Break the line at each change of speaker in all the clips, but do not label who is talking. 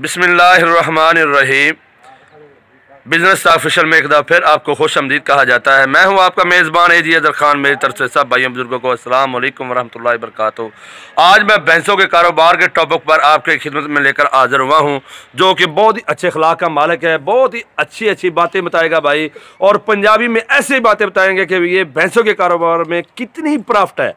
बिस्मिल्लाहिर्रहमानिर्रहीम। Business official में एक दफ़ा फिर आपको खुश आमदीद कहा जाता है। मैं हूं आपका मेज़बान एजी अदर खान। मेरी तरफ से सब भाइयों बुजुर्गों को अस्सलाम वालेकुम वरहमतुल्लाहि वबरकातुहू। आज मैं भैंसों के कारोबार के टॉपिक पर आपके खिदमत में लेकर हाजिर हुआ हूं, जो कि बहुत ही अच्छे अखलाक का मालिक है। बहुत ही अच्छी बातें बताएगा भाई, और पंजाबी में ऐसी बातें बताएंगे कि ये भैंसों के कारोबार में कितनी प्रॉफिट है।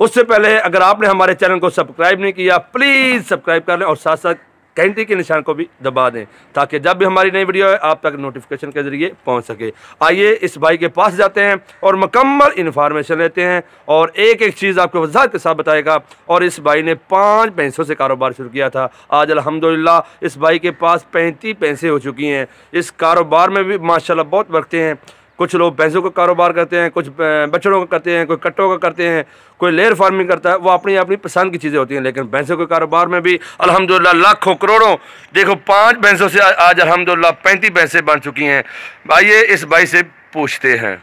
उससे पहले अगर आपने हमारे चैनल को सब्सक्राइब नहीं किया, प्लीज़ सब्सक्राइब कर लें और साथ साथ घंटी के निशान को भी दबा दें, ताकि जब भी हमारी नई वीडियो है आप तक नोटिफिकेशन के जरिए पहुंच सके। आइए इस भाई के पास जाते हैं और मुकम्मल इन्फॉर्मेशन लेते हैं, और एक एक चीज़ आपको वजाहत के साथ बताएगा। और इस भाई ने 5 भैंसों से कारोबार शुरू किया था। आज अल्हम्दुलिल्लाह इस भाई के पास 35 भैंसें हो चुकी हैं। इस कारोबार में भी माशाल्लाह बहुत बरकतें हैं। कुछ लोग भैंसों का कारोबार करते हैं, कुछ बछड़ों का करते हैं, कोई कट्टों का करते हैं, कोई लेयर फार्मिंग करता है। वो अपनी अपनी पसंद की चीज़ें होती हैं, लेकिन भैंसों के कारोबार में भी अल्हम्दुलिल्लाह लाखों करोड़ों, देखो 5 भैंसों से आज अल्हम्दुलिल्लाह 35 भैंसें बन चुकी हैं। आइए इस भाई से पूछते हैं।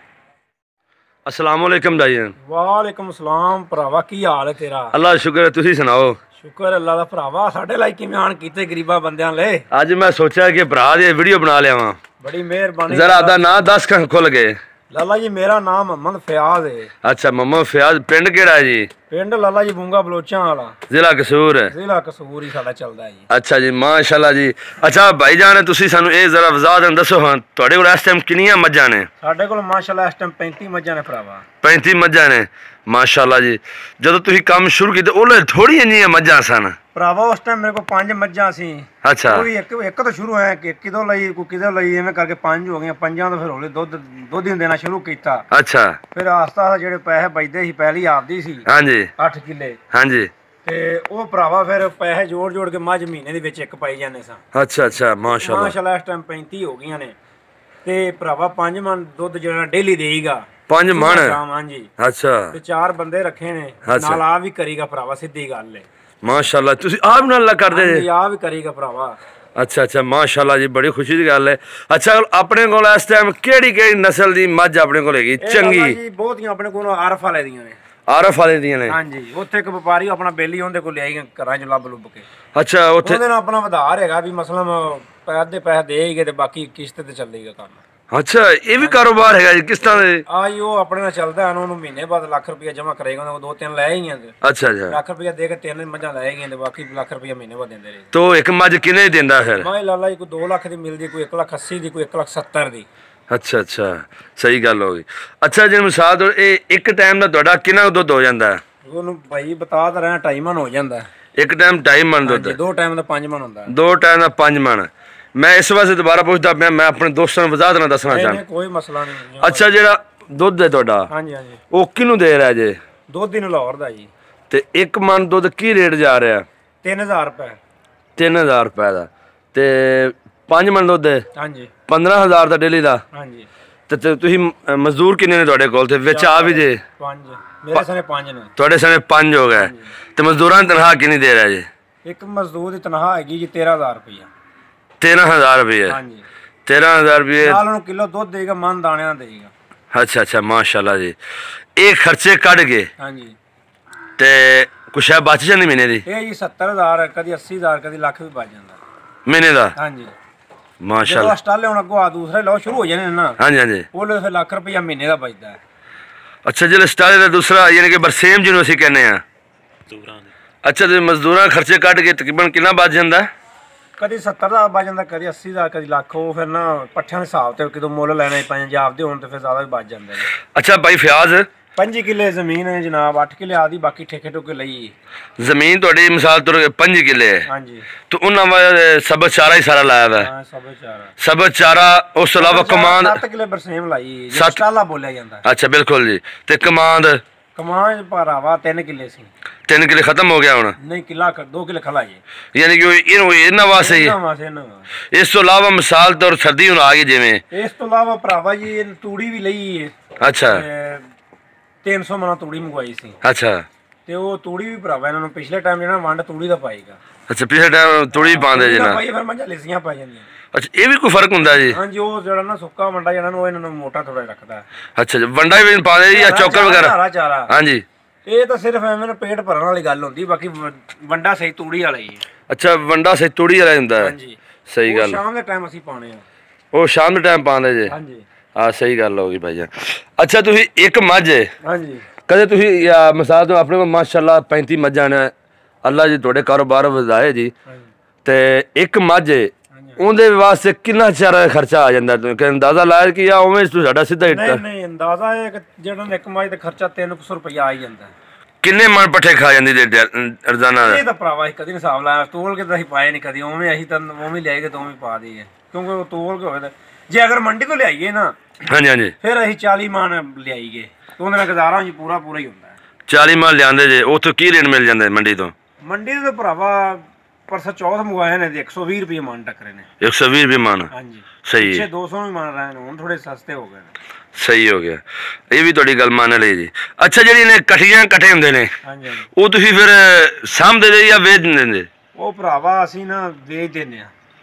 अस्सलाम वालेकुम भाई।
वालेकुम सलाम भरावा, की हाल है तेरा?
अल्लाह शुक्र है, तुसी सुनाओ।
शुक्र अल्लाह दा भरावा, साडे लाई किवें आन कीते गरीबा बंदियां ले।
आज मैं सोचा कि भरा दी वीडियो बना लिया।
बड़ी मेहरबानी।
जरा आदा ना 10 खुल गए।
लाला जी मेरा नाम मोहम्मद फयाज है।
अच्छा मोहम्मद फयाज, पिंड केड़ा है जी?
पिंड लाला जी बूंगा बलोचां वाला,
जिला कसूर है।
जिला कसूर ही साडा चलदा है जी।
अच्छा जी, माशाल्लाह जी। अच्छा भाई जान, तुसी सानू ए जरा वजाहत दसो, हां तुहाडे कोल इस टाइम कितनियां मज्जां ने?
साडे कोल माशाल्लाह इस टाइम 35 मज्जां ने भरावा।
35 मज्जां ने, माशाल्लाह जी। जदों तुसी काम शुरू कीते ओले थोड़ी जिहियां मज्जां सन
भरावा? उस टाइम मेरे को 5 मज्जां सी।
अच्छा,
कोई एक तो शुरू है कि किदों लई कोई किदों लई, एवें करके 5 हो गईਆਂ। 5 तो फिर हौले दुੱਧ ही देना शुरू कीता।
अच्छा,
फिर आस्ता आस्ता ਜਿਹੜੇ ਪੈਸੇ ਬਚਦੇ ਸੀ, ਪਹਿਲੀ ਆਪਦੀ ਸੀ।
ਹਾਂਜੀ
8 ਕਿੱਲੇ।
ਹਾਂਜੀ।
ਤੇ ਉਹ ਭਰਾਵਾ ਫਿਰ ਪੈਸੇ ਜੋੜ ਕੇ ਮੱਝ ਮਹੀਨੇ ਦੇ ਵਿੱਚ ਇੱਕ ਪਾਈ ਜਾਂਦੇ ਸਾਂ।
ਅੱਛਾ ਅੱਛਾ, ਮਾਸ਼ਾਅੱਲਾ
ਇਸ ਟਾਈਮ 35 ਹੋ ਗਈਆਂ ਨੇ। ਤੇ ਭਰਾਵਾ 5 ਮਣ ਦੁੱਧ ਜਿਹੜਾ ਡੇਲੀ ਦੇਈਗਾ।
5 ਮਣ?
ਹਾਂਜੀ।
ਅੱਛਾ।
ਤੇ 4 ਬੰਦੇ ਰੱਖੇ ਨੇ ਨਾਲ, ਆ ਵੀ ਕਰੀਗਾ ਭਰਾਵਾ, ਸਿੱਧੀ ਗੱਲ ਹੈ।
माशाल्लाह, तुसी आप नाल करदे जे?
आ भी करेगा भरावा।
अच्छा अच्छा, माशाल्लाह जी, बड़ी खुशी दी गल है। अच्छा, अपने कोल इस टाइम केड़ी नस्ल दी मझ अपने कोल हैगी चंगी?
जी बहुत ही अपने कोल आरफ वाले दियां ने।
आरफ वाले दियां ने? हां जी।
ओथे एक व्यापारी अपना बेली ओंदे कोल ले आई घरां च लभ लुभ के।
अच्छा, ओथे
ओदे नाल अपना वधार हैगा भी, मसलन पैसे देईगे ते बाकी किस्त ते चलेगा काम।
अच्छा, ये भी कारोबार है किस्तां दे?
आई वो अपने नाल चलदा है। उन्होंने महीने बाद लाख रुपया जमा करेगा, 2-3 ले ही हैं।
अच्छा अच्छा,
लाख रुपया दे के 3 मझां ले गए ते बाकी लाख रुपया महीने बाद देंदे रहे।
तो एक मझ किने देंदा फिर?
मैं लाला जी कोई 2 लाख दी मिलदी, कोई 1,80,000 दी, कोई 1,70,000 दी।
अच्छा अच्छा, सही गल हो गई। अच्छा जी, मिसाल तो एक टाइम दा ਤੁਹਾਡਾ कितना दुध हो जांदा है?
ਉਹਨੂੰ ਭਾਈ ਬਤਾ ਤਾਂ ਰਿਹਾ 2.5 ਮਣ ਹੋ ਜਾਂਦਾ।
एक टाइम 2.5 मण दुध?
2 टाइम ਦਾ 5 ਮਣ ਹੁੰਦਾ।
2 टाइम ਦਾ 5 मण। मैं इस वास्ते दोबारा पूछदा मैं अपने दोस्तों ਨੂੰ वजाहत ना दसना चाहना।
कोई मसला नहीं।
अच्छा, ਜਿਹੜਾ ਦੁੱਧ ਹੈ ਤੁਹਾਡਾ, ਹਾਂਜੀ ਹਾਂਜੀ, ਉਹ ਕਿਹਨੂੰ ਦੇ ਰਿਹਾ ਜੇ?
ਦੁੱਧ ਹੀ ਲਾਹੌਰ ਦਾ ਜੀ।
ਤੇ 1 ਮਣ ਦੁੱਧ ਕੀ ਰੇਟ ਜਾ ਰਿਹਾ?
3000 ਰੁਪਏ।
3000 ਰੁਪਏ ਦਾ। ਤੇ 5 ਮਣ ਦੁੱਧ ਹੈ? ਹਾਂਜੀ। 15000 ਦਾ ਡੇਲੀ ਦਾ? ਹਾਂਜੀ। ਤੇ ਤੁਸੀਂ ਮਜ਼ਦੂਰ ਕਿੰਨੇ ਨੇ ਤੁਹਾਡੇ ਕੋਲ? ਤੇ ਵਿੱਚ ਆ ਵੀ ਜੇ? 5।
ਮੇਰੇ ਸਾਹਮਣੇ 5 ਨੇ।
ਤੁਹਾਡੇ ਸਾਹਮਣੇ 5 ਹੋ ਗਏ। ਤੇ ਮਜ਼ਦੂਰਾਂ ਦੀ ਤਨਖਾਹ ਕਿੰਨੀ ਦੇ ਰਿਹਾ ਜੇ?
ਇੱਕ ਮਜ਼ਦੂਰ ਦੀ ਤਨਖਾਹ ਹੈਗੀ ਜੀ 13000 ਰੁਪਏ।
13000 रुपये? हाँ जी। 13000 रुपये
नाल उन्हें किलो दूध देगा, मन दाने देगा।
अच्छा अच्छा, माशाल्लाह जी। एक खर्चे कट गए? हाँ जी। ते कुछ है बच जानी महीने दी? ये जी
70000, कभी 80000, कभी लाख भी बच जाता
महीने दा?
हाँ जी,
माशाल्लाह।
स्टाले हुण अगों दूसरे लो शुरू हो जाने ना।
हाँ जी हाँ जी।
वो फिर लाख रुपया महीने दा बचदा है।
अच्छा, जो स्टाले दा दूसरा यानी कि बरसेम जिन्हों असीं कहने आ। अच्छा, तो मजदूरां खर्चे कट के तकरीबन कितना बच जांदा है?
कभी 70000 बच जाता, कभी 80000, कभी लाख। वो फिर ना पट्ठियां दे हिसाब ते कितों मुੱਲ ਲੈਣੇ पंजाब दे होण ते फिर ज़्यादा भी बच जांदे ने।
अच्छा भाई फयाज,
5 किले ज़मीन है जनाब, 8 किले आदि, बाकी ठेके ठुके लई
ज़मीन तुहाडी मिसाल तो 5 किले है? हाँ जी। तो उन्हां सब चारा ही सारा लाया हुआ है? हाँ, सब चारा। उस अलावा कमांड
7 किले बरसेम लाई, स्टाला बोलिया जांदा।
अच्छा बिल्कुल जी। ते कमांड
भरावा 3 किले सी।
3 किले खत्म हो गया हुण? नहीं,
किला 2 किले खला है,
यानी कि इन्हां वास्ते ही। इस तो अलावा मिसाल तौर सर्दी हुण आ गई जिवें,
इस तो अलावा भरावा जी तूड़ी भी लई है।
अच्छा।
300 मना तूड़ी मंगवाई सी।
अच्छा।
ते वो तूड़ी भी भरावा इन्हां नूं पिछले टाइम जेड़ा वंड तूड़ी दा पाएगा।
अच्छा, पिछले टाइम तूड़ी पांदे जी ना?
फिर मंझां लिसियां पा जांदियां।
अच्छा, ये भी कोई फर्क हुंदा जी? हां जी,
वो जेड़ा ना सुक्का वंडा जेड़ा ना वो इन्हां नूं मोटा थोड़ा रखदा है।
अच्छा, वंडा भी पांदे या चौकर वगैरह?
हरा चारा।
हां जी।
ये तो सिर्फ एवें पेट भरन वाली गल हुंदी, बाकी वंडा सही तूड़ी वाला ही है।
ਅੱਛਾ ਵੰਡਾ ਸੇ ਤੂੜੀ ਵਾਲਾ ਹੁੰਦਾ ਹੈ।
ਹਾਂਜੀ
ਸਹੀ ਗੱਲ,
ਸ਼ਾਮ ਦੇ ਟਾਈਮ ਅਸੀਂ ਪਾਉਣੇ ਆ।
ਉਹ ਸ਼ਾਮ ਦੇ ਟਾਈਮ ਪਾਉਂਦੇ ਜੇ।
ਹਾਂਜੀ
ਹਾਂ ਸਹੀ ਗੱਲ ਹੋ ਗਈ ਭਾਈ ਜਾਨ। ਅੱਛਾ ਤੁਸੀਂ ਇੱਕ ਮੱਝ ਹੈ,
ਹਾਂਜੀ
ਕਦੇ ਤੁਸੀਂ ਮਿਸਾਲ ਤੋਂ ਆਪਣੇ ਕੋਲ ਮਾਸ਼ਾਅੱਲਾ 35 ਮੱਝਾਂ ਨੇ, ਅੱਲਾ ਜੀ ਤੁਹਾਡੇ ਕਾਰੋਬਾਰ ਵਧਾਏ ਜੀ, ਤੇ ਇੱਕ ਮੱਝ ਹੈ ਉਹਦੇ ਵਾਸਤੇ ਕਿੰਨਾ ਚਾਰਾ ਖਰਚਾ ਆ ਜਾਂਦਾ? ਤੁਸੀਂ ਅੰਦਾਜ਼ਾ ਲਾਇਆ ਕਿ ਆ ਉਵੇਂ ਤੂੰ ਸਾਡਾ ਸਿੱਧਾ ਹਿੱਟਾ?
ਨਹੀਂ ਅੰਦਾਜ਼ਾ ਹੈ ਕਿ ਜਿਹੜਾ ਇੱਕ ਮੱਝ ਦਾ ਖਰਚਾ 300 ਰੁਪਇਆ ਆ ਹੀ ਜਾਂਦਾ।
ਕਿੰਨੇ ਮਣ ਪੱਠੇ ਖਾ ਜਾਂਦੀ ਰੋਜ਼ਾਨਾ ਦਾ?
ਇਹ ਤਾਂ ਭਰਾਵਾ ਅਸੀਂ ਕਦੀ ਨੀ ਹਿਸਾਬ ਲਾਇਆ, ਤੋਲ ਕੇ ਤਾਂ ਅਸੀਂ ਪਾਏ ਨਹੀਂ ਕਦੀ, ਉਵੇਂ ਅਸੀਂ ਤਾਂ ਉਵੇਂ ਲਿਆਈਏ ਤਾਂ ਉਵੇਂ ਪਾ ਦਈਏ, ਕਿਉਂਕਿ ਉਹ ਤੋਲ ਕੇ ਹੋਵੇ ਤਾਂ ਜੇ ਅਗਰ ਮੰਡੀ ਤੋਂ ਲਿਆਈਏ ਨਾ,
ਹਾਂਜੀ ਹਾਂਜੀ,
ਫਿਰ ਅਸੀਂ 40 ਮਣ ਲਿਆਈਏ, ਉਹਦੇ ਨਾਲ ਗੁਜ਼ਾਰਾ ਜੀ ਪੂਰਾ ਹੀ ਹੁੰਦਾ।
40 ਮਣ ਲਿਆਂਦੇ ਜੇ, ਉੱਥੋਂ ਕੀ ਰੇਟ ਮਿਲ ਜਾਂਦਾ ਮੰਡੀ ਤੋਂ?
ਮੰਡੀ ਤੋਂ ਭਰਾਵਾ ਪਰਸੋਂ ਚੌਥ ਮੰਗਵਾਏ ਨੇ 120 ਰੁਪਏ ਮਣ ਟੱਕਰੇ ਨੇ।
120 ਰੁਪਏ ਮਣ?
ਹਾਂਜੀ
ਸਹੀ
ਪਿੱਛੇ
ਹੈ।
200 ਵੀ ਮਣ ਰਹੇ ਨੇ, ਹੁਣ ਥੋੜੇ ਸਸਤੇ ਹੋ ਗਏ ਨੇ।
ਸਹੀ ਹੋ ਗਿਆ, ਇਹ ਵੀ ਤੁਹਾਡੀ ਗੱਲ ਮੰਨ ਲਈ ਜੀ। ਅੱਛਾ ਜਿਹੜੀ ਨੇ ਕਠੀਆਂ ਕੱਟੇ ਹੁੰਦੇ ਨੇ,
ਹਾਂਜੀ ਹਾਂਜੀ,
ਉਹ ਤੁਸੀਂ ਫਿਰ ਸਾਂਭਦੇ ਜੇ ਜਾਂ ਵੇਚ ਦਿੰਦੇ?
ਉਹ ਭਰਾਵਾ ਅਸੀਂ ਨਾ ਵੇਚ ਦਿੰਦੇ ਆ।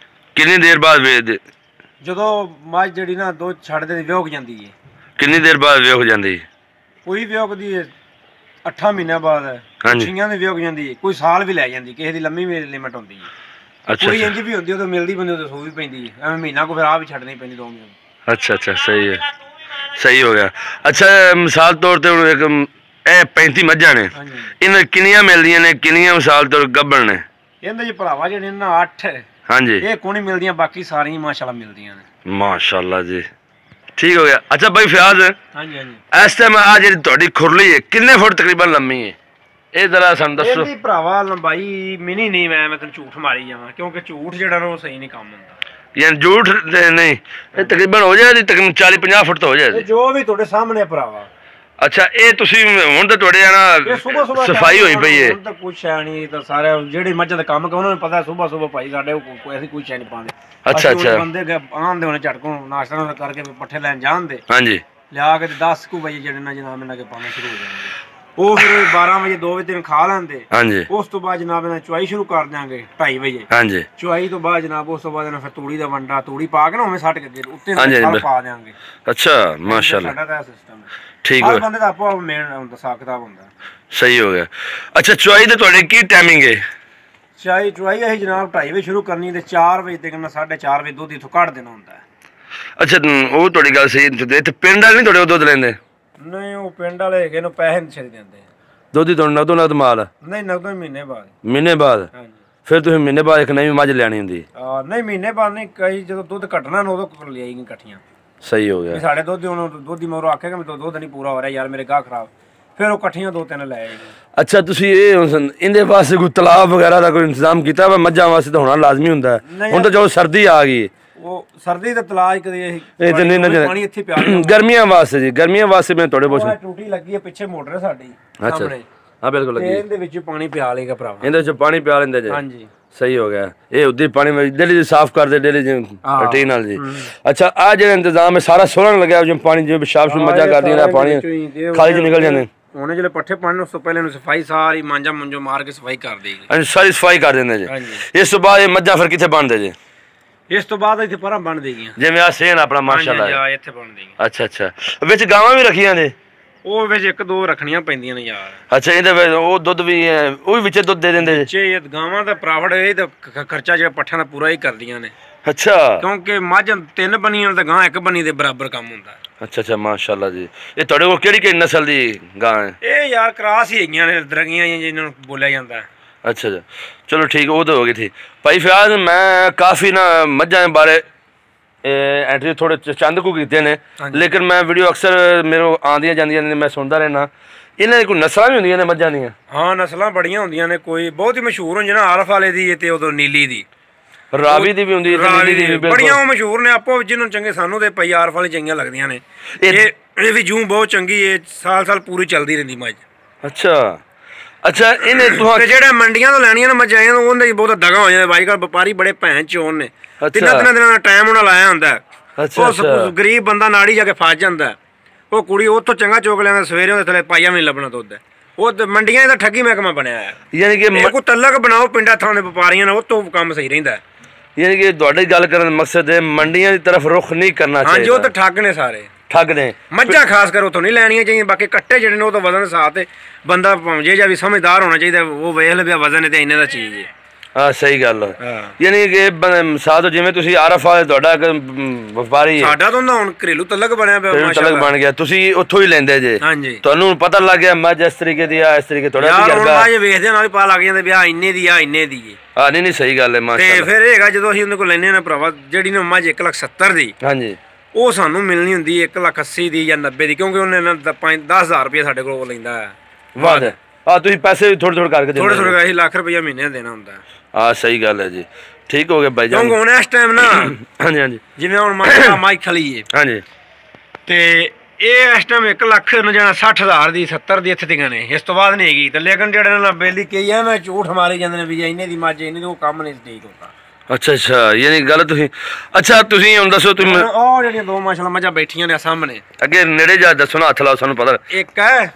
ਕਿੰਨੀ ਦੇਰ ਬਾਅਦ ਵੇਚਦੇ?
ਜਦੋਂ ਮੱਝ ਜਿਹੜੀ ਨਾ ਦੁੱਧ ਛੱਡਦੇ ਦੀ ਵਿਓਗ ਜਾਂਦੀ ਹੈ।
ਕਿੰਨੀ ਦੇਰ ਬਾਅਦ ਵੇਚ ਜਾਂਦੀ?
ਕੋਈ ਵਿਓਗਦੀ ਹੈ 8 ਮਹੀਨਿਆਂ ਬਾਅਦ,
ਹਾਂਜੀ।
ਛੀਆਂ ਦੀ ਵਿਓਗ ਜਾਂਦੀ ਹੈ, ਕੋਈ ਸਾਲ ਵੀ ਲੈ ਜਾਂਦੀ, ਕਿਸੇ ਦੀ ਲੰਮੀ ਲਿਮਟ ਹੁੰਦੀ ਹੈ।
ਅੱਛਾ
ਕੋਈ ਇੰਜ ਵੀ ਹੁੰਦੀ, ਉਦੋਂ ਮਿਲਦੀ ਬੰਦੇ ਉਦੋਂ ਸੂ ਵੀ ਪੈਂਦੀ ਹੈ, ਐਵੇਂ ਮਹੀਨਾ ਕੋ ਫਿਰ ਆ ਵੀ ਛੱਡਣੀ ਪੈਂਦੀ 2 ਮਹੀਨੇ।
ਅੱਛਾ ਅੱਛਾ ਸਹੀ ਹੈ, ਸਹੀ ਹੋ ਗਿਆ। ਅੱਛਾ ਮਿਸਾਲ ਤੌਰ ਤੇ ਹੁਣ ਇੱਕ ਇਹ 35 ਮੱਝਾਂ ਨੇ,
ਹਾਂਜੀ
ਇਹਨਾਂ ਕਿੰਨੀਆਂ ਮਿਲਦੀਆਂ ਨੇ, ਕਿੰਨੀਆਂ ਮਿਸਾਲ ਤੌਰ ਗੱਭਣ ਨੇ?
ਇਹਦੇ ਜੀ ਭਰਾਵਾ ਜਿਹੜੇ ਨਾ 8
ਹਾਂਜੀ
ਇਹ ਕੋਈ ਨਹੀਂ ਮਿਲਦੀਆਂ, ਬਾਕੀ ਸਾਰੀਆਂ ਮਾਸ਼ਾਅੱਲਾ ਮਿਲਦੀਆਂ ਨੇ।
ਮਾਸ਼ਾਅੱਲਾ ਜੀ, ਠੀਕ ਹੋ ਗਿਆ। ਅੱਛਾ ਭਾਈ ਫਿਆਜ਼,
ਹਾਂਜੀ ਹਾਂਜੀ,
ਇਸ ਟਾਈਮ ਆ ਜਿਹੜੀ ਤੁਹਾਡੀ ਖੁਰਲੀ ਹੈ ਕਿੰਨੇ ਫੁੱਟ ਤਕਰੀਬਨ ਲੰਮੀ ਹੈ? ਇਹ ਜ਼ਰਾ ਸਾਨੂੰ ਦੱਸੋ।
ਇਹਦੀ ਭਰਾਵਾ ਲੰਬਾਈ ਮਿਨੀ ਨਹੀਂ, ਮੈਂ ਤੈਨੂੰ ਝੂਠ ਮਾਰੀ ਜਾਵਾਂ, ਕਿਉਂਕਿ ਝੂਠ ਜਿਹੜਾ ਨਾ ਉਹ ਸਹੀ ਨਹੀਂ ਕੰਮ ਹੁੰਦਾ।
ਯਾਨੀ ਝੂਠ ਨਹੀਂ, ਇਹ ਤਕਰੀਬਨ ਹੋ ਜਾਏ ਤਕਰੀਬਨ 40-50 ਫੁੱਟ ਤਾਂ ਹੋ ਜਾਏ।
ਜੋ ਵੀ ਤੁਹਾਡੇ ਸਾਹਮਣੇ ਭਰਾਵਾ।
ਅੱਛਾ ਇਹ ਤੁਸੀਂ ਹੁਣ ਤਾਂ ਤੁਹਾਡੇ ਆ ਨਾ ਸਫਾਈ ਹੋਈ ਪਈ ਹੈ?
ਹੁਣ ਤਾਂ ਕੁਛ ਹੈ ਨਹੀਂ, ਤਾਂ ਸਾਰੇ ਜਿਹੜੇ ਮੱਝਾਂ ਦਾ ਕੰਮ ਉਹਨਾਂ ਨੂੰ ਪਤਾ, ਸੁਬਹ ਭਾਈ ਸਾਡੇ ਕੋਈ ਐਸੀ ਕੁਛ ਨਹੀਂ ਪਾਉਂਦੇ।
ਅੱਛਾ ਅੱਛਾ,
ਬੰਦੇ ਆਉਂਦੇ ਹੋਣੇ ਝਟਕੋਂ ਨਾਸ਼ਤਾ ਕਰਕੇ ਪੱਠੇ ਲੈਣ ਜਾਣਦੇ,
ਹਾਂਜੀ
ਲਿਆ ਕੇ 10 ਕੁ ਵਜੇ ਜਿਹੜੇ ਨਾ ਜਨਾਬ ਇਹਨਾਂ ਕੇ ਪਾਉਣਾ ਸ਼ੁਰੂ ਹੋ ਜਾਣਗੇ। ਉਹ ਫਿਰ 12 ਵਜੇ 2 ਵਜੇ ਤੱਕ ਖਾ ਲੈਂਦੇ।
ਹਾਂਜੀ,
ਉਸ ਤੋਂ ਬਾਅਦ ਜਨਾਬ ਇਹਨਾਂ ਚੁਆਈ ਸ਼ੁਰੂ ਕਰ ਦਿਆਂਗੇ 2:30 ਵਜੇ।
ਹਾਂਜੀ,
ਚੁਆਈ ਤੋਂ ਬਾਅਦ ਜਨਾਬ ਉਸ ਤੋਂ ਬਾਅਦ ਇਹਨਾਂ ਫਿਰ ਤੂੜੀ ਦਾ ਵੰਡਾ, ਤੂੜੀ ਪਾ ਕੇ ਨਾ ਉਵੇਂ ਸੱਟ ਕੇ ਉੱਤੇ ਪਾ ਦਿਆਂਗੇ।
ਅੱਛਾ ਮਾਸ਼ਾਅੱਲਾ,
ਸਾਡਾ ਤਾਂ ਸਿਸਟਮ ਹੈ।
ਠੀਕ
ਹਰ
ਹੋ,
ਬੰਦੇ ਦਾ ਆਪੋ ਮੇਨ ਹੁੰਦਾ, ਹਿਸਾਬ ਕਿਤਾਬ ਹੁੰਦਾ।
ਸਹੀ ਹੋ ਗਿਆ। ਅੱਛਾ ਚੁਆਈ ਤੇ ਤੁਹਾਡੇ ਕੀ ਟਾਈਮਿੰਗ ਹੈ?
ਚੁਆਈ ਅਸੀਂ ਜਨਾਬ 2:30 ਵਜੇ ਸ਼ੁਰੂ ਕਰਨੀ ਤੇ 4 ਵਜੇ ਤੱਕ 4:30 ਵਜੇ ਦੁੱਧ ਇੱਥੋਂ ਕੱਢ ਦੇਣਾ ਹੁੰਦਾ ਹੈ।
ਅੱਛਾ ਉਹ ਤੁਹਾਡੀ ਗੱਲ ਸਹੀ। ਇੱਥੇ ਪਿੰਡ ਵਾਲੇ ਨਹੀਂ ਤੁਹਾਡੇ ਦੁੱਧ ਲੈਂਦੇ?
ਨਹੀਂ ਉਹ ਪਿੰਡ ਵਾਲੇ ਹੈਗੇ ਨੂੰ ਪੈਸੇ ਨਹੀਂ ਛੱਡ ਦਿੰਦੇ।
ਦੁੱਧ ਹੀ ਤੁਹਾਨੂੰ ਨਗਦੋਂ ਨਗਦ ਮਾਲ?
ਨਹੀਂ ਨਗਦੋਂ ਮਹੀਨੇ ਬਾਅਦ।
ਮਹੀਨੇ ਬਾਅਦ?
ਹਾਂਜੀ।
ਫਿਰ ਤੁਸੀਂ ਮਹੀਨੇ ਬਾਅਦ ਇੱਕ ਨਵੀਂ ਮੱਝ ਲੈਣੀ ਹੁੰਦੀ?
ਨਹੀਂ ਮਹੀਨੇ ਬਾਅਦ ਨਹੀਂ, ਕਈ ਜਦੋਂ ਦੁੱਧ ਘਟਣਾ ਨਾ ਉਦੋਂ ਲਿਆਈ ਇਕੱਠੀਆਂ।
ਸਹੀ ਹੋ ਗਿਆ।
ਸਾਡੇ ਦੁੱਧ ਹੁਣ ਦੁੱਧ ਦੀ ਮੋਰ ਆਖੇਗਾ ਮੈਂ ਦੁੱਧ ਨਹੀਂ ਪੂਰਾ ਹੋ ਰਿਹਾ ਯਾਰ, ਮੇਰੇ ਗਾਹ ਖਰਾਬ, ਫਿਰ ਉਹ ਇਕੱਠੀਆਂ 2-3 ਲੈ ਆਏਗੀ।
ਅੱਛਾ ਤੁਸੀਂ ਇਹ ਇਹਦੇ ਵਾਸਤੇ ਕੋਈ ਤਲਾਬ ਵਗੈਰਾ ਦਾ ਕੋਈ ਇੰਤਜ਼ਾਮ ਕੀਤਾ ਵਾ? ਮੱਝਾਂ ਵਾਸਤੇ ਤਾਂ ਹੋਣਾ ਲਾਜ਼ਮੀ ਹੁੰਦਾ ਹੈ। ਹੁਣ ਤਾਂ ਜੋ ਸਰਦੀ ਆ ਗਈ,
ਉਹ ਸਰਦੀ ਦਾ ਤਲਾਜ ਕਦੇ
ਇਹ ਤੇ ਨਹੀਂ
ਪਾਣੀ ਇੱਥੇ ਪਿਆ
ਗਰਮੀਆਂ ਵਾਸਤੇ ਜੀ, ਗਰਮੀਆਂ ਵਾਸਤੇ ਮੈਂ ਤੁਹਾਡੇ ਪੁੱਛ।
ਟੂਟੀ ਲੱਗੀ ਹੈ ਪਿੱਛੇ, ਮੋਟਰ ਹੈ ਸਾਡੀ
ਅੱਛਾ
ਸਾਹਮਣੇ।
ਹਾਂ ਬਿਲਕੁਲ ਲੱਗੀ।
ਇਹਦੇ ਵਿੱਚ ਪਾਣੀ ਪਿਆ ਲੇਗਾ ਭਰਾਵਾ,
ਇਹਦੇ ਵਿੱਚ ਪਾਣੀ ਪਿਆ ਲੈਂਦੇ ਜੀ?
ਹਾਂਜੀ
ਸਹੀ ਹੋ ਗਿਆ। ਇਹ ਉਦੋਂ ਪਾਣੀ ਡੇਲੀ ਸਾਫ਼ ਕਰਦੇ ਡੇਲੀ ਰੂਟੀਨ ਨਾਲ ਜੀ। ਅੱਛਾ ਆ ਜਿਹੜਾ ਇੰਤਜ਼ਾਮ ਹੈ ਸਾਰਾ ਸੋਹਣਾ ਲੱਗਿਆ, ਜਿਵੇਂ ਪਾਣੀ ਜਿਵੇਂ ਪਿਸ਼ਾਬ ਸ਼ੂ ਮੱਝਾਂ ਕਰਦੀਆਂ ਨੇ ਪਾਣੀ ਖਾਲੀ ਚ ਨਿਕਲ ਜਾਂਦੇ।
ਉਹਨੇ ਜਿਹੜੇ ਪੱਠੇ ਪਾਣੇ ਉਸ ਤੋਂ ਪਹਿਲੇ ਨੂੰ ਸਫਾਈ ਸਾਰੀ ਮਾਂਜਾ ਮੁੰਜੋ ਮਾਰ ਕੇ ਸਫਾਈ ਕਰ ਦੇਗੀ।
ਹਾਂਜੀ ਸਾਰੀ ਸਫਾਈ ਕਰ ਦਿੰਦੇ ਜੀ। ਇਸ ਤੋਂ ਬਾਅਦ ਇਹ ਮੱਝਾਂ ਫਿਰ ਕਿੱਥੇ ਬਣਦੇ ਜੀ?
ਇਸ ਤੋਂ ਬਾਅਦ ਇੱਥੇ ਪਰਾਂ ਬਣ ਦੇਗੀਆਂ, ਜਿਵੇਂ
ਆ ਸੇਨ ਆਪਣਾ ਮਾਸ਼ਾਅੱਲਾ
ਇੱਥੇ ਬਣ ਦੇਗੀਆਂ।
ਅੱਛਾ ਅੱਛਾ, ਵਿੱਚ ਗਾਵਾਂ ਵੀ ਰੱਖੀਆਂ ਨੇ?
ਉਹ ਵਿੱਚ 1-2 ਰੱਖਣੀਆਂ ਪੈਂਦੀਆਂ ਨੇ ਯਾਰ।
ਅੱਛਾ ਇਹਦੇ ਵਿੱਚ ਉਹ ਦੁੱਧ ਵੀ ਉਹ ਵੀ ਵਿੱਚ ਦੁੱਧ ਦੇ ਦਿੰਦੇ ਜੀ?
ਇਹ ਗਾਵਾਂ ਦਾ ਪ੍ਰਾਈਵੇਟ ਇਹ ਤਾਂ ਖਰਚਾ ਜਿਹੜਾ ਪੱਠਿਆਂ ਦਾ ਪੂਰਾ ਹੀ ਕਰਦੀਆਂ ਨੇ।
ਅੱਛਾ,
ਕਿਉਂਕਿ ਮੱਝ 3 ਬਣੀਆਂ ਤਾਂ ਗਾਂ 1 ਬਣੀ ਦੇ ਬਰਾਬਰ ਕੰਮ ਹੁੰਦਾ।
ਅੱਛਾ ਅੱਛਾ ਮਾਸ਼ਾਅੱਲਾ ਜੀ। ਇਹ ਤੁਹਾਡੇ ਕੋਲ ਕਿਹੜੀ ਕਿਹੜੀ ਨਸਲ ਦੀ ਗਾਂ ਹੈ?
ਇਹ ਯਾਰ ਕਰਾਸ ਹੀ ਹੈਗੀਆਂ ਨੇ, ਦਰਗੀਆਂ ਜਿਹਨਾਂ ਨੂੰ ਬੋਲਿਆ ਜਾਂਦਾ।
ਅੱਛਾ ਅੱਛਾ ਚਲੋ ਠੀਕ, ਉਹ ਤਾਂ ਹੋ ਗਈ ਠੀਕ। ਭਾਈ ਫਿਆਜ਼ ਮੈਂ ਕਾਫੀ ਨਾ ਮੱਝਾਂ ਦੇ ਬਾਰੇ ਐਂਟਰੀ ਥੋੜੇ ਚੰਦ ਕੁ ਕੀਤੇ ਨੇ, ਲੇਕਿਨ ਮੈਂ ਵੀਡੀਓ ਅਕਸਰ ਮੇਰੇ ਆਉਂਦੀਆਂ ਜਾਂਦੀਆਂ ਨੇ, ਮੈਂ ਸੁਣਦਾ ਰਹਿਣਾ। ਇਹਨਾਂ ਦੀ ਕੋਈ ਨਸਲਾਂ ਵੀ ਹੁੰਦੀਆਂ ਨੇ ਮੱਝਾਂ ਦੀਆਂ? ਹਾਂ
ਨਸਲਾਂ ਬੜੀਆਂ ਹੁੰਦੀਆਂ ਨੇ, ਕੋਈ ਬਹੁਤ ਹੀ ਮਸ਼ਹੂਰ ਹੁੰਦੀ ਨਾ ਆਰਫ ਵਾਲੇ ਦੀ ਤੇ ਉਦੋਂ ਨੀਲੀ ਦੀ,
ਰਾਵੀ ਦੀ ਵੀ ਹੁੰਦੀ ਹੈ, ਨੀਲੀ ਦੀ ਵੀ
ਬੜੀਆਂ ਉਹ ਮਸ਼ਹੂਰ ਨੇ ਆਪੋ ਜਿਹਨੂੰ ਚੰਗੇ, ਸਾਨੂੰ ਤੇ ਪਈ ਆਰਫ ਵਾਲੀ ਚੰਗੀਆਂ ਲੱਗਦੀਆਂ ਨੇ। ਇਹ ਵੀ ਜੂੰ ਬਹੁਤ ਚੰਗੀ ਹੈ, ਸਾਲ ਪੂਰੀ ਚੱਲਦੀ ਰਹਿੰਦੀ ਮੱਝ।
ਅੱਛਾ ਅੱਛਾ, ਇਹਨੇ
ਤੇ ਜਿਹੜੇ ਮੰਡੀਆਂ ਤੋਂ ਲੈਣੀਆਂ ਨੇ ਮੱਝਾਂ ਉਹਦੇ ਚ ਬਹੁਤ ਦਗਾ ਹੋ ਜਾਂਦਾ। ਬਾਈ ਘਰ ਵਪਾਰੀ ਬੜੇ ਭੈਣ ਚੋਣ ਨੇ, 3 ਦਿਨਾਂ ਦਾ ਟਾਈਮ ਉਹਨਾਂ ਲਾਇਆ ਹੁੰਦਾ। ਉਹ ਗਰੀਬ ਬੰਦਾ ਨਾੜੀ ਜਾ ਕੇ ਫਸ ਜਾਂਦਾ, ਉਹ ਕੁੜੀ ਉੱਥੋਂ ਚੰਗਾ ਚੋਕ ਲੈਂਦਾ, ਸਵੇਰੇ ਉਹਦੇ ਥੱਲੇ ਪਾਈਆ ਵੀ ਨਹੀਂ ਲੱਭਣਾ ਦੁੱਧ। ਉਹ ਮੰਡੀਆਂ ਦਾ ਠੱਗੀ ਮਹਿਕਮਾ ਬਣਿਆ ਹੈ, ਯਾਨੀ ਕਿ ਕੋਈ ਤਲਕ ਬਣਾਓ ਪਿੰਡਾਂ ਥਾਂ ਦੇ ਵਪਾਰੀਆਂ ਨਾਲ, ਉਹ ਤੋਂ ਕੰਮ ਸਹੀ ਰਹਿੰਦਾ। ਯਾਨੀ ਕਿ ਤੁਹਾਡੀ ਗੱਲ ਕਰਨ ਦਾ ਮਕਸਦ ਹੈ ਮੰਡੀਆਂ ਦੀ ਤਰਫ ਰੁਖ ਨਹੀਂ ਕਰਨਾ ਚਾਹੀਦਾ। ਹਾਂਜੀ ਉਹ ਤਾਂ ਠੱਗ ਨੇ, ਸਾਰੇ ਠੱਗ ਨੇ। ਮੱਝਾਂ ਖਾਸ ਕਰ ਉੱਥੋਂ ਨਹੀਂ ਲੈਣੀਆਂ ਚਾਹੀਦੀਆਂ, ਬਾਕੀ ਕੱਟੇ ਜਿਹੜੇ ਨੇ ਉਹ ਤਾਂ ਵਜ਼ਨ ਸਾਥ ਬੰਦਾ ਜੇ ਜਾਂ ਵੀ ਸਮਝਦਾਰ ਹੋਣਾ ਚਾਹੀਦਾ, ਉਹ ਵੇਖ ਲਵੇ ਵਜ਼ਨ ਤੇ ਇੰਨੇ ਦਾ ਚੀਜ਼ ਹੈ।
ਹਾਂ ਸਹੀ ਗੱਲ
ਹਾਂ
ਯਾਨੀ ਕਿ ਮਿਸਾਲ ਤੋਂ ਜਿਵੇਂ ਤੁਸੀਂ ਆਰਫ ਵਾਲੇ ਤੁਹਾਡਾ ਵਪਾਰੀ ਹੈ
ਸਾਡਾ ਤਾਂ ਹੁਣ ਘਰੇਲੂ ਤਲਕ ਬਣਿਆ ਪਿਆ
ਤਲਕ
ਮਾਸ਼ਾਅੱਲਾ
ਬਣ ਗਿਆ ਤੁਸੀਂ ਉੱਥੋਂ ਹੀ ਲੈਂਦੇ ਜੇ
ਹਾਂਜੀ
ਤੁਹਾਨੂੰ ਪਤਾ ਲੱਗ ਗਿਆ ਮੱਝ ਇਸ ਤਰੀਕੇ ਦੀ ਆ ਇਸ ਤਰੀਕੇ ਤੁਹਾਡਾ
ਯਾਰ ਹੁਣ ਮੱਝ ਵੇਖਦੇ ਨਾਲ ਹੀ ਪਤਾ ਲੱਗ ਜਾਂਦਾ ਵੀ ਆ ਇੰਨੇ ਦੀ ਆ ਇੰਨੇ ਦੀ
ਹਾਂ ਨਹੀਂ ਸਹੀ ਗੱਲ ਹੈ
ਤੇ
ਮਾਸ਼ਾਅੱਲਾ
ਫਿਰ ਇਹ ਹੈਗਾ ਜਦੋਂ ਅਸੀਂ ਉਹਦੇ ਕੋਲ ਲੈਨੇ ਨਾ ਭਰਾਵਾ ਜਿਹੜੀ ਨਾ ਮੱਝ 1,70,000 ਦੀ
ਹਾਂਜੀ
ਉਹ ਸਾਨੂੰ ਮਿਲਣੀ ਹੁੰਦੀ 1,80,000 ਦੀ ਜਾਂ 90 ਦੀ ਕਿਉਂਕਿ ਉਹਨੇ ਨਾ 10,000 ਰੁਪਏ ਸਾਡੇ ਕੋਲ ਲੈਂਦਾ ਹੈ
ਵਾਹ ਆ ਤੁਸੀਂ ਪੈਸੇ ਥੋੜੇ ਥੋੜੇ ਕਰਕੇ
ਥੋੜੇ ਥੋੜੇ ਅਸੀਂ ਲੱਖ ਰੁਪਇਆ ਮਹੀਨੇ ਦੇਣਾ ਹੁੰਦਾ
ਹਾਂ ਸਹੀ ਗੱਲ ਹੈ ਜੀ ਠੀਕ ਹੋ ਗਿਆ ਬਾਈ ਜਾਨ
ਕਿਉਂਕਿ ਹੁਣ ਇਸ ਟਾਈਮ ਨਾ
ਹਾਂਜੀ ਹਾਂਜੀ
ਜਿਵੇਂ ਹੁਣ ਮਾਈ ਖਲੀ ਹੈ
ਹਾਂਜੀ
ਤੇ ਇਹ ਇਸ ਟਾਈਮ 1 ਲੱਖ ਨੂੰ ਜਾਣਾ 60,000 ਦੀ 70 ਦੀ ਇੱਥੇ ਤੀਆਂ ਨੇ ਇਸ ਤੋਂ ਬਾਅਦ ਨਹੀਂ ਹੈਗੀ ਤੇ ਲੇਕਿਨ ਜਿਹੜੇ ਨਾ ਬੇਲੀ ਕਈ ਐ ਮੈਂ ਝੂਠ ਮਾਰੀ ਜਾਂਦੇ ਨੇ ਵੀ ਇੰਨੇ ਦੀ ਮੱਝ ਇੰਨੇ ਦੀ ਉਹ ਕੰਮ ਨਹੀਂ ਠੀਕ ਹੁੰਦਾ
ਅੱਛਾ ਯਾਨੀ ਗੱਲ ਤੁਸੀਂ ਅੱਛਾ ਤੁਸੀਂ ਹੁਣ ਦੱਸੋ ਤੁਸੀਂ
ਉਹ ਜਿਹੜੀਆਂ ਦੋ ਮਾਸ਼ਾਅੱਲਾ ਮੱਝਾਂ ਬੈਠੀਆਂ ਨੇ ਸਾਹਮਣੇ
ਅੱਗੇ ਨੇੜੇ ਜਾ ਦੱਸੋ ਨਾ ਹੱਥ ਲਾਓ ਸਾਨੂੰ ਪਤਾ
ਇੱਕ ਹੈ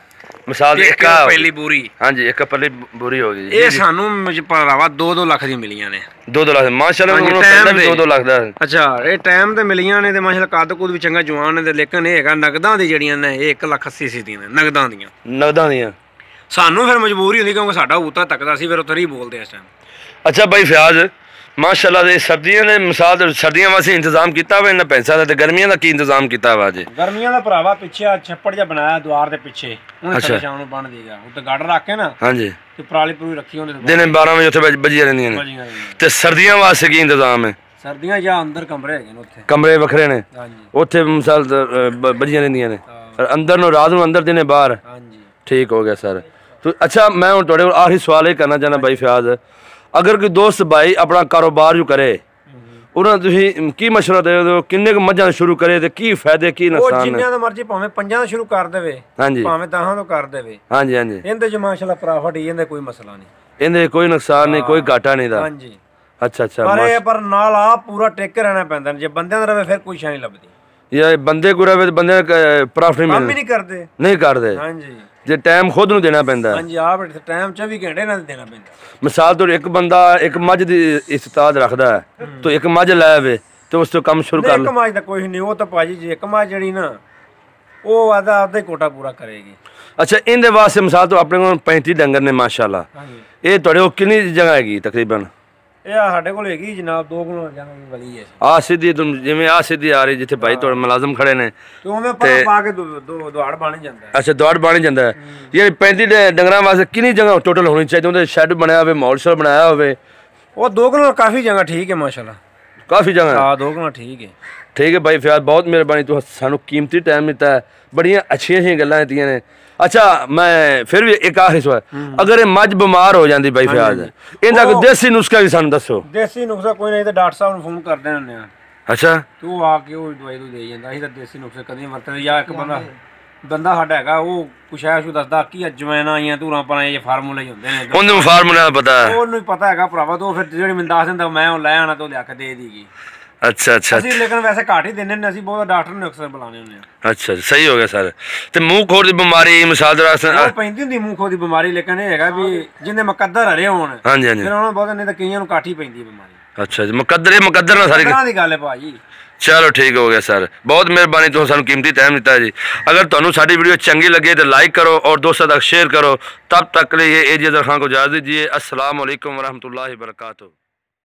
ਮਿਸਾਲ
ਇੱਕ ਪਹਿਲੀ ਬੂਰੀ
ਹਾਂਜੀ ਇੱਕ ਪੱਲੀ ਬੂਰੀ ਹੋ ਗਈ
ਇਹ ਸਾਨੂੰ ਭਰਾਵਾ 2-2 ਲੱਖ ਦੀ ਮਿਲੀਆਂ ਨੇ
2 ਲੱਖ ਮਾਸ਼ਾਅੱਲਾ ਉਹਨੂੰ 2 ਲੱਖ ਦਾ
ਅੱਛਾ ਇਹ ਟਾਈਮ ਤੇ ਮਿਲੀਆਂ ਨੇ ਤੇ ਮਾਸ਼ਾਅੱਲਾ ਕੱਦ ਕੁੱਦ ਵੀ ਚੰਗਾ ਜਵਾਨ ਨੇ ਤੇ ਲੇਕਿਨ ਇਹ ਹੈਗਾ ਨਗਦਾਂ ਦੀ ਜਿਹੜੀਆਂ ਨੇ ਇਹ 1,80,000 ਦੀਆਂ ਨੇ ਨਗਦਾਂ ਦੀਆਂ ਸਾਨੂੰ ਫਿਰ ਮਜਬੂਰੀ ਹੁੰਦੀ ਕਿਉਂਕਿ ਸਾਡਾ ਉਤਾ ਤੱਕਦਾ ਸੀ ਫਿਰ ਉੱਥੇ ਹੀ ਬੋਲਦੇ ਇਸ ਟਾਈਮ
ਅੱਛਾ ਬਾਈ ਫਿਆਜ਼ ਮਾਸ਼ਾਅੱਲਾ ਦੇ ਸਰਦੀਆਂ ਦੇ ਮਿਸਾਲ ਸਰਦੀਆਂ ਵਾਸਤੇ ਇੰਤਜ਼ਾਮ ਕੀਤਾ ਵਾ ਇਹਨਾਂ ਪੈਸਾ ਦਾ ਤੇ ਗਰਮੀਆਂ ਦਾ ਕੀ ਇੰਤਜ਼ਾਮ ਕੀਤਾ ਵਾ ਜੀ
ਗਰਮੀਆਂ ਦਾ ਭਰਾਵਾ ਪਿੱਛੇ ਛੱਪੜ ਜਿਹਾ ਬਣਾਇਆ ਦੁਆਰ ਦੇ ਪਿੱਛੇ ਉਹਨੇ ਥੱਲੇ ਸ਼ਾਮ ਨੂੰ ਬਣ ਦੇਗਾ ਉੱਤੇ ਗਾੜ ਰੱਖ ਕੇ ਨਾ
ਹਾਂਜੀ
ਤੇ ਪਰਾਲੀ ਪਰੂਲੀ ਰੱਖੀ ਉਹਨੇ
ਦਿਨੇ 12 ਵਜੇ ਉੱਥੇ ਵੱਜੀਆਂ ਰਹਿੰਦੀਆਂ ਨੇ ਤੇ ਸਰਦੀਆਂ ਵਾਸਤੇ ਕੀ ਇੰਤਜ਼ਾਮ ਹੈ
ਸਰਦੀਆਂ ਜਾਂ ਅੰਦਰ ਕਮਰੇ ਹੈਗੇ ਨੇ ਉੱਥੇ
ਕਮਰੇ ਵੱਖਰੇ ਨੇ
ਹਾਂਜੀ
ਉੱਥੇ ਮਿਸਾਲ ਵੱਜੀਆਂ ਰਹਿੰਦੀਆਂ ਨੇ ਅੰਦਰ ਨੂੰ ਰਾਤ ਨੂੰ ਅੰਦਰ ਦਿਨੇ ਬਾਹਰ
ਹਾਂਜੀ
ਠੀਕ ਹੋ ਗਿਆ ਸਰ ਅੱਛਾ ਮੈਂ ਹੁਣ ਤੁਹਾਡੇ ਕੋਲ ਆਖਰੀ ਸਵਾਲ ਇਹ ਕਰਨਾ ਚਾਹੁੰਦਾ ਬਾਈ ਫਿਆਜ਼ अगर कोई दोस्त भाई अपना कारोबार जो करे उन्हें तुसीं की मशवरा दे किन्ने क मझां शुरू करे ते की फायदे की नुकसान
ने जिन्ने दा मर्जी भावें 5 ਦਾ ਸ਼ੁਰੂ ਕਰ ਦੇਵੇ
ਹਾਂਜੀ
ਭਾਵੇਂ 10 ਤੋਂ ਕਰ ਦੇਵੇ
ਹਾਂਜੀ ਹਾਂਜੀ
ਇਹਦੇ ਚ ਮਾਸ਼ਾਅੱਲਾ ਪ੍ਰੋਫਿਟ ਹੀ ਇਹਦੇ ਕੋਈ ਮਸਲਾ ਨਹੀਂ
ਇਹਦੇ ਕੋਈ ਨੁਕਸਾਨ ਨਹੀਂ ਕੋਈ ਘਾਟਾ ਨਹੀਂ ਦਾ
ਹਾਂਜੀ
ਅੱਛਾ
ਪਰ ਨਾਲ ਆ ਪੂਰਾ ਟੇਕ ਰਹਿਣਾ ਪੈਂਦਾ ਜੇ ਬੰਦਿਆਂ ਦਾ ਰਵੇ ਫਿਰ ਕੋਈ ਸ਼ਾਂ ਨਹੀਂ ਲੱਭਦੀ
ਇਹ ਬੰਦੇ ਕੋ ਰਵੇ ਬੰਦੇ ਪ੍ਰੋਫਿਟ ਨਹੀਂ
ਕੰਮ ਹੀ
ਮਿਲਦਾ
ਨਹੀਂ ਕਰਦੇ
ਹਾਂਜੀ ਜੇ ਟਾਈਮ ਖੁਦ ਨੂੰ ਦੇਣਾ ਪੈਂਦਾ
ਹਾਂਜੀ ਆਪ ਟਾਈਮ 24 ਘੰਟੇ ਨਾਲ ਦੇਣਾ ਪੈਂਦਾ
ਮਿਸਾਲ ਤੋਂ ਇੱਕ ਬੰਦਾ ਇੱਕ ਮੱਝ ਦੀ ਇਸਤਾਦ ਰੱਖਦਾ ਹੈ ਤਾਂ ਇੱਕ ਮੱਝ ਲੈ ਆਵੇ ਤੇ ਉਸ ਤੋਂ ਕੰਮ ਸ਼ੁਰੂ ਕਰ
ਇੱਕ ਮੱਝ ਦਾ ਕੋਈ ਨਹੀਂ ਉਹ ਤਾਂ ਭਾਜੀ ਜੀ ਇੱਕ ਮੱਝ ਜਿਹੜੀ ਨਾ ਉਹ ਆਪਦਾ ਹੀ ਕੋਟਾ ਪੂਰਾ ਕਰੇਗੀ
ਅੱਛਾ ਇਹਦੇ ਵਾਸਤੇ ਮਿਸਾਲ ਤੋਂ ਆਪਣੇ ਕੋਲ 35 ਡੰਗਰ ਨੇ ਮਾਸ਼ਾਅੱਲਾ ਇਹ ਤੁਹਾਡੇ ਕੋਲ ਕਿੰਨੀ ਜਗ੍ਹਾ ਹੈਗੀ ਤਕਰੀਬਨ
ਇਹ ਸਾਡੇ ਕੋਲ ਹੈਗੀ ਜਨਾਬ 2 ਗੁਣਾ ਜਗ੍ਹਾ ਵਾਲੀ ਹੈ
ਆ ਸਿੱਧੀ ਜਿਵੇਂ ਆ ਸਿੱਧੀ ਆ ਰਹੀ ਜਿੱਥੇ ਭਾਈ ਤੁਹਾਡੇ ਮੁਲਾਜ਼ਮ ਖੜੇ ਨੇ
ਤੇ ਉਵੇਂ ਪਾ ਕੇ ਦੁਆੜ ਬਣ ਜਾਂਦਾ
ਅੱਛਾ ਦੁਆੜ ਬਣ ਜਾਂਦਾ ਇਹ 35 ਡੰਗਰਾਂ ਵਾਸਤੇ ਕਿੰਨੀ ਜਗ੍ਹਾ ਟੋਟਲ ਹੋਣੀ ਚਾਹੀਦੀ ਉਹਦੇ ਸ਼ੈੱਡ ਬਣਿਆ ਹੋਵੇ ਮੌਲਸਰ ਬਣਾਇਆ ਹੋਵੇ ਉਹ
2 ਗੁਣਾ ਕਾਫੀ ਜਗ੍ਹਾ ਠੀਕ ਹੈ ਮਾਸ਼ਾਅੱਲਾ
ਕਾਫੀ ਜਗ੍ਹਾ
ਹਾਂ 2 ਗੁਣਾ ਠੀਕ ਹੈ
ਭਾਈ ਫਿਆਜ਼ ਬਹੁਤ ਮਿਹਰਬਾਨੀ ਤੂੰ ਸਾਨੂੰ ਕੀਮਤੀ ਟਾਈਮ ਦਿੱਤਾ ਹੈ ਬੜੀਆਂ ਅੱਛੀਆਂ ਗੱਲਾਂ ਦਿੱਤੀਆਂ ਨੇ अच्छा मैं फिर भी एक आखिरी सवाल अगर ये मझ बीमार हो जाती भाई फियाज इनका कोई देसी नुस्खा भी सानू दसो
देसी नुस्खा कोई नहीं तो डॉक्टर साहब ਨੂੰ ਫੋਨ ਕਰਦੇ ਹੁੰਦੇ ਆ
अच्छा
ਤੂੰ ਆ ਕੇ ਉਹ ਦਵਾਈ ਦੇ ਜਾਂਦਾ ਅਸੀਂ ਤਾਂ ਦੇਸੀ ਨੁਸਖੇ ਕਦੇ ਵਰਤਦੇ ਜਾਂ ਇੱਕ ਬੰਦਾ ਸਾਡਾ ਹੈਗਾ ਉਹ ਕੁਛ ਐਸ਼ੂ ਦੱਸਦਾ ਕੀ ਅਜਵਾਇਣਾ ਆਈਆਂ ਧੂਰਾਂ ਪਾਣਾ ਇਹ ਫਾਰਮੂਲੇ ਹੀ ਹੁੰਦੇ ਨੇ
ਉਹਨੂੰ ਫਾਰਮੂਲਾ ਪਤਾ
ਉਹਨੂੰ ਪਤਾ ਹੈਗਾ ਭਰਾਵਾ ਤੋਂ ਫਿਰ ਜਿਹੜੀ ਮੈਨੂੰ ਦੱਸ ਦਿੰਦਾ ਮੈਂ ਉਹ ਲੈ ਆਣਾ ਤੋਂ ਲਿਆ ਕੇ ਦੇ ਦੀਗੀ
अच्छा ਅਸੀਂ
ਲੇਕਿਨ ਵੈਸੇ ਘਾਟ ਹੀ ਦਿੰਦੇ ਨੇ ਅਸੀਂ ਬਹੁਤ ਡਾਕਟਰ ਨੂੰ ਅਕਸਰ ਬੁਲਾਉਂਦੇ ਹੁੰਦੇ ਆ
अच्छा सही हो गया सर ਤੇ ਮੂੰਹ ਖੋਰ ਦੀ ਬਿਮਾਰੀ ਮਿਸਾਲ ਦੇ
ਉਹ ਪੈਂਦੀ ਹੁੰਦੀ ਮੂੰਹ ਖੋਰ ਦੀ ਬਿਮਾਰੀ ਲੇਕਿਨ ਇਹ ਹੈਗਾ ਵੀ ਜਿੰਦੇ ਮੁਕੱਦਰ ਹਰੇ ਹੋਣ
ਹਾਂਜੀ ਹਾਂਜੀ
ਫਿਰ ਉਹਨਾਂ ਬਹੁਤ ਨਹੀਂ ਤਾਂ ਕਈਆਂ ਨੂੰ ਘਾਟ ਹੀ ਪੈਂਦੀ ਬਿਮਾਰੀ
अच्छा जी मुकद्दर ना सारी
ਦੀ ਗੱਲ ਹੈ ਭਾਜੀ
चलो ठीक हो गया सर बहुत मेहरबानी तुम सानू कीमती टाइम दिता जी अगर तुहानू साडी वीडियो चंगी लगे तो लाइक करो और दोस्तों तक शेयर करो तब तक लिए एजी अजहर खान को इजाज़त दीजिए अस्सलाम वालेकुम वरहमतुल्लाहि वबरकातुहू।